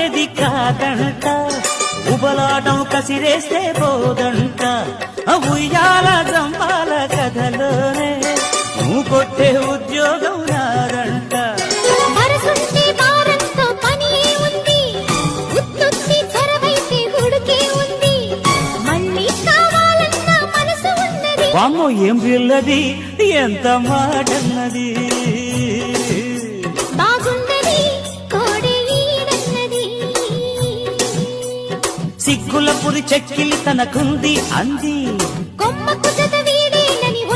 పడేది కాదంట ఉబలాటం కసిరేస్తే పోదంట ఉయ్యాల జంబాల కథలోనే నువ్వు కొట్టే ఉద్యోగం నాదంట మనసుంటే భారంతో పని ఉంది ఉత్తుత్తి చరవైతే హుడుకే ఉంది మళ్ళీ కావాలన్న మనసు ఉన్నది వామ్మో ఏం పిల్లది ఎంత మాటన్నది బాగున్నది కోడే ఈడన్నది సిగ్గుల పురి చెక్కిలి తనకుంది అంది కొమ్మకు చదవి